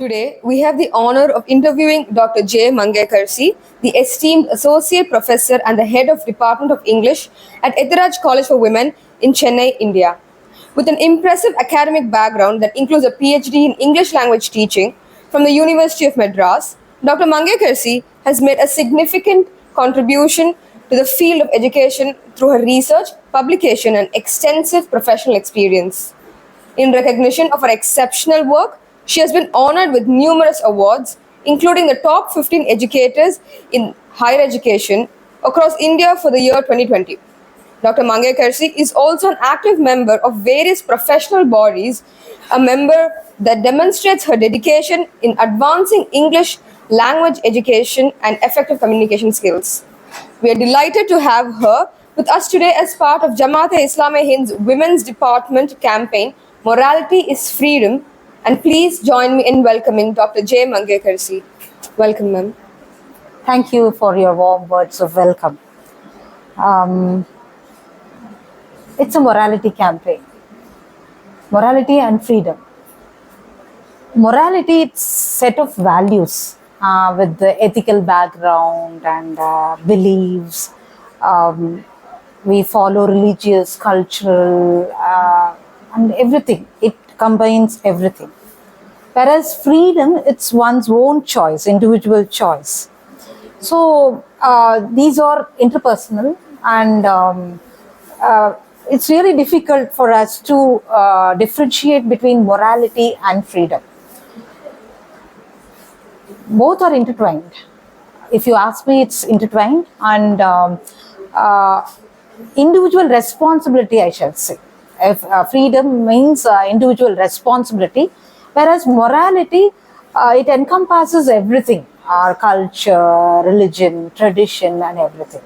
Today, we have the honor of interviewing Dr. J. Mangayarkarasi, the esteemed Associate Professor and the Head of Department of English at Ethiraj College for Women in Chennai, India. With an impressive academic background that includes a PhD in English language teaching from the University of Madras, Dr. Mangayarkarasi has made a significant contribution to the field of education through her research, publication, and extensive professional experience. In recognition of her exceptional work, she has been honored with numerous awards, including the top 15 educators in higher education across India for the year 2020. Dr. Mangayarkarasi is also an active member of various professional bodies, a member that demonstrates her dedication in advancing English language education and effective communication skills. We are delighted to have her with us today as part of Jamaat-e-Islam-e Hind's Women's Department campaign, Morality is Freedom. And please join me in welcoming Dr. J. Mangayarkarasi. Welcome, ma'am. Thank you for your warm words of welcome. It's a morality campaign. Morality and freedom. Morality, it's a set of values with the ethical background and beliefs. We follow religious, cultural, and everything. It combines everything. Whereas freedom, it's one's own choice, individual choice. So these are interpersonal, and it's really difficult for us to differentiate between morality and freedom. Both are intertwined. If you ask me, it's intertwined, and individual responsibility, I shall say. If freedom means individual responsibility, whereas morality, it encompasses everything, our culture, religion, tradition, and everything.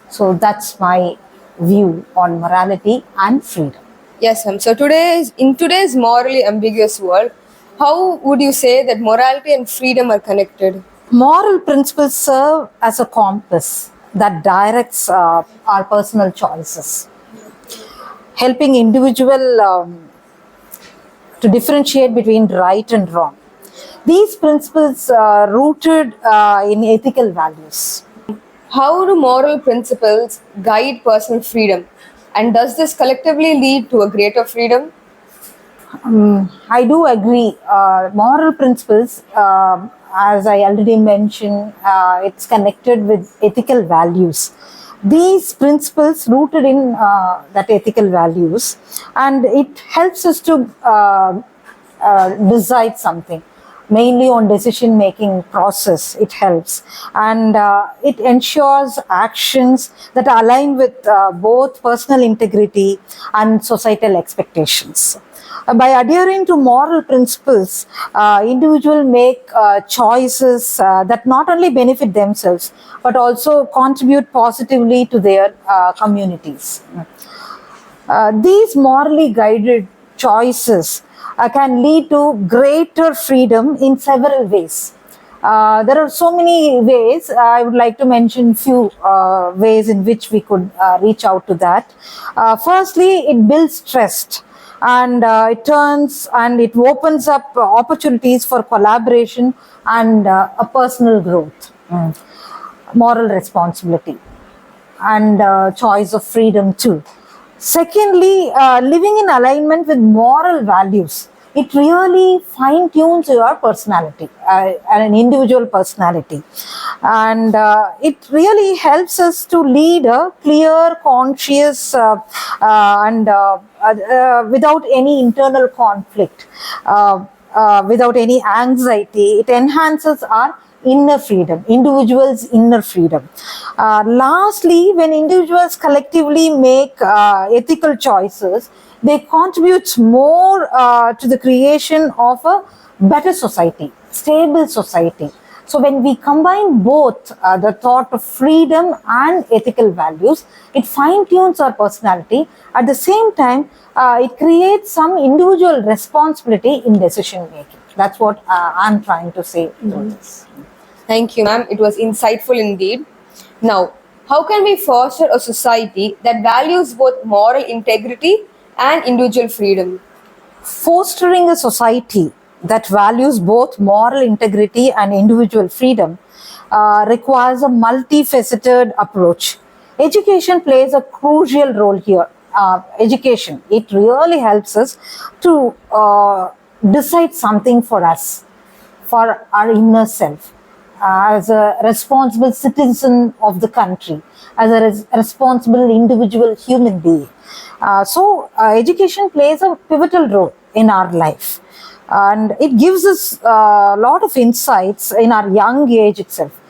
So that's my view on morality and freedom. Yes, ma'am. So in today's morally ambiguous world, how would you say that morality and freedom are connected? Moral principles serve as a compass that directs our personal choices, helping individual to differentiate between right and wrong. These principles are rooted in ethical values. How do moral principles guide personal freedom? And does this collectively lead to a greater freedom? I do agree. Moral principles, as I already mentioned, it's connected with ethical values. These principles rooted in that ethical values, and it helps us to decide something, mainly on decision making process. It helps, and it ensures actions that align with both personal integrity and societal expectations. By adhering to moral principles, individuals make choices that not only benefit themselves but also contribute positively to their communities. These morally guided choices can lead to greater freedom in several ways. There are so many ways. I would like to mention few ways in which we could reach out to that. Firstly, it builds trust, and it opens up opportunities for collaboration and a personal growth. Moral responsibility and choice of freedom too. Secondly, living in alignment with moral values, it really fine-tunes your personality, an individual personality. And it really helps us to lead a clear, conscious, and without any internal conflict, without any anxiety. It enhances our inner freedom, individuals' inner freedom. Lastly, when individuals collectively make ethical choices, they contribute more to the creation of a better society, stable society. So when we combine both the thought of freedom and ethical values, it fine-tunes our personality. At the same time, it creates some individual responsibility in decision making. That's what I'm trying to say through this. Thank you, ma'am. It was insightful indeed. Now, how can we foster a society that values both moral integrity and individual freedom? Fostering a society that values both moral integrity and individual freedom requires a multifaceted approach. Education plays a crucial role here. Education, it really helps us to decide something for us, for our inner self, as a responsible citizen of the country, as a responsible individual human being. Education plays a pivotal role in our life, and it gives us a lot of insights in our young age itself.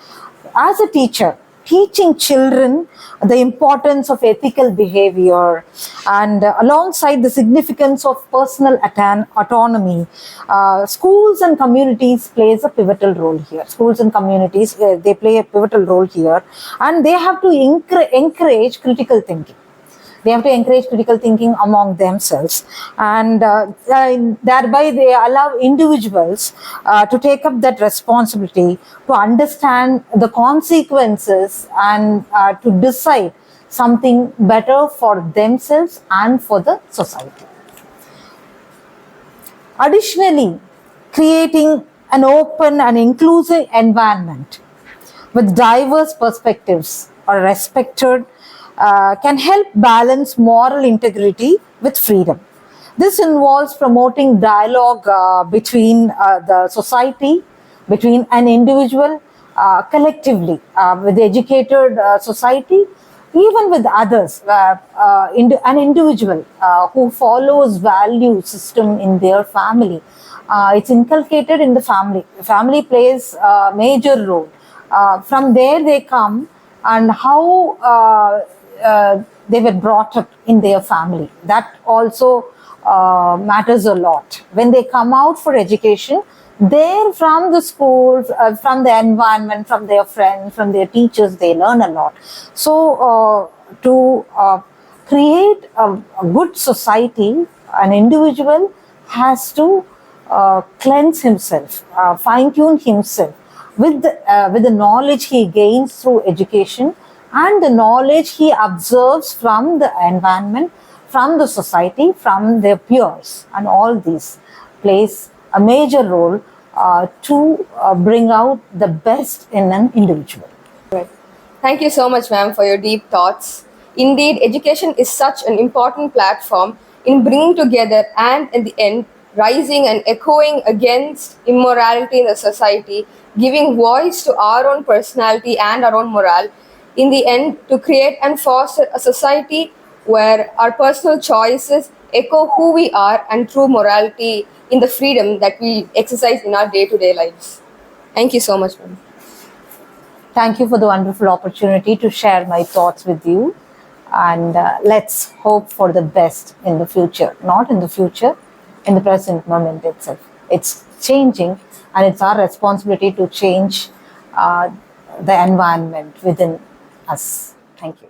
As a teacher, teaching children the importance of ethical behavior and alongside the significance of personal autonomy, schools and communities plays a pivotal role here. Schools and communities, they play a pivotal role here, and they have to encourage critical thinking. They have to encourage critical thinking among themselves, and thereby they allow individuals to take up that responsibility, to understand the consequences, and to decide something better for themselves and for the society. Additionally, creating an open and inclusive environment with diverse perspectives are respected can help balance moral integrity with freedom. This involves promoting dialogue between the society, between an individual, collectively, with the educated society, even with others, an individual who follows value system in their family. It's inculcated in the family. The family plays a major role. From there they come, and how they were brought up in their family. That also matters a lot. When they come out for education, there from the school, from the environment, from their friends, from their teachers, they learn a lot. So to create a good society, an individual has to cleanse himself, fine-tune himself with the knowledge he gains through education and the knowledge he observes from the environment, from the society, from their peers, and all these plays a major role to bring out the best in an individual. Right. Thank you so much, ma'am, for your deep thoughts. Indeed, education is such an important platform in bringing together and, in the end, rising and echoing against immorality in the society, giving voice to our own personality and our own morale, in the end, to create and foster a society where our personal choices echo who we are and true morality in the freedom that we exercise in our day-to-day lives. Thank you so much, ma'am. Thank you for the wonderful opportunity to share my thoughts with you. And let's hope for the best in the future. Not in the future, in the present moment itself. It's changing, and it's our responsibility to change the environment within us. Thank you.